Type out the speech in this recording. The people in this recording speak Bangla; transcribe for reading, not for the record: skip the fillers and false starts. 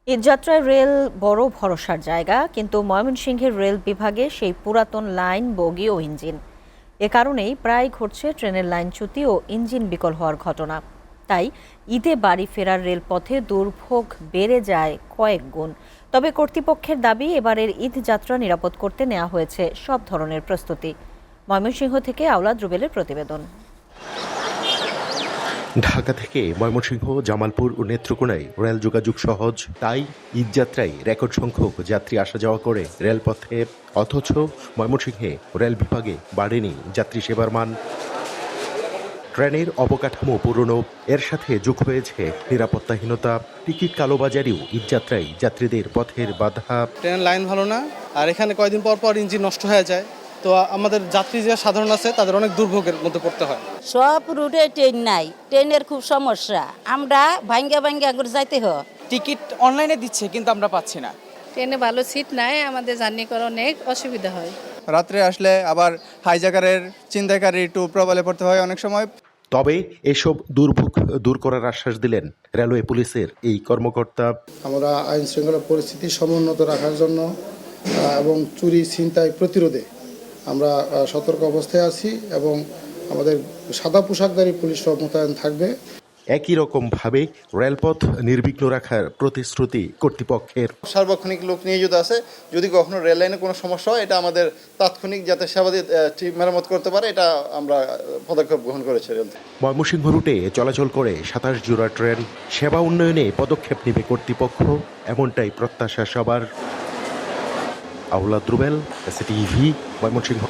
ঈদযাত্রায় রেল বড় ভরসার জায়গা, কিন্তু ময়মনসিংহের রেল বিভাগে সেই পুরাতন লাইন, বগি ও ইঞ্জিন। এ কারণেই প্রায় ঘটছে ট্রেনের লাইনচ্যুতি ও ইঞ্জিন বিকল হওয়ার ঘটনা। তাই ঈদে বাড়ি ফেরার রেলপথে দুর্ভোগ বেড়ে যায় কয়েক গুণ। তবে কর্তৃপক্ষের দাবি, এবারের ঈদ যাত্রা নিরাপদ করতে নেওয়া হয়েছে সব ধরনের প্রস্তুতি। ময়মনসিংহ থেকে আওলাদ রুবেলের প্রতিবেদন। ঢাকা থেকে ময়মনসিংহ, জামালপুর ও নেত্রকোনায় রেল যোগাযোগ সহজ, তাই ঈদযাত্রায় রেকর্ড সংখ্যক যাত্রী আসা যাওয়া করে রেলপথে। অথচ ময়মনসিংহে রেল বিভাগে বাড়েনি যাত্রী সেবার মান। ট্রেনের অবকাঠামো পুরনো, এর সাথে যোগ হয়েছে নিরাপত্তাহীনতা। টিকিট কালোবাজারিও ঈদযাত্রায় যাত্রীদের পথের বাধা। ট্রেনের লাইন ভালো না, আর এখানে কয়েকদিন পর পর ইঞ্জিন নষ্ট হয়ে যায়। তো আমাদের যাত্রী যারা সাধারণ আছে তাদের অনেক দুর্ভোগের মধ্যে পড়তে হয়। সব রুটে ট্রেন নাই, ট্রেনের খুব সমস্যা। আমরা ভাঙ্গা ভাঙ্গা করে যাইতে হয়। টিকিট অনলাইনে দিচ্ছে কিন্তু আমরা পাচ্ছি না। ট্রেনে ভালো সিট নাই, আমাদের জার্নি করা অনেক অসুবিধা হয়। রাত্রে আসলে আবার হাইজাকারের চিন্তাকারী একটু প্রবলে পড়তে হয় অনেক সময়। তবে এসব দুর্ভোগ দূর করার আশ্বাস দিলেন রেলওয়ে পুলিশের এই কর্মকর্তা। আমরা আইন শৃঙ্খলা পরিস্থিতি সমুন্নত রাখার জন্য এবং চুরি ছিনতাই প্রতিরোধে আমরা সতর্ক অবস্থায় আছি এবং আমাদের সাদা পোশাকধারী পুলিশরা মোতায়েন থাকবে। একই রকমভাবে রেলপথ নির্বিঘ্ন রাখার প্রতিশ্রুতি কর্তৃপক্ষের। সার্বক্ষণিক লোক নিয়োজিত আছে, যদি কখনো রেল লাইনে কোনো সমস্যা হয় এটা আমাদের তাৎক্ষণিক যাতে সেবা দিয়ে মেরামত করতে পারে, এটা আমরা পদক্ষেপ গ্রহণ করেছি। ময়মনসিংহ রুটে চলাচল করে ২৭ জোড়া ট্রেন। সেবা উন্নয়নে পদক্ষেপ নেবে কর্তৃপক্ষ, এমনটাই প্রত্যাশা সবার। আওলাদ রুবেল, SCTV, ময়মনসিংহ।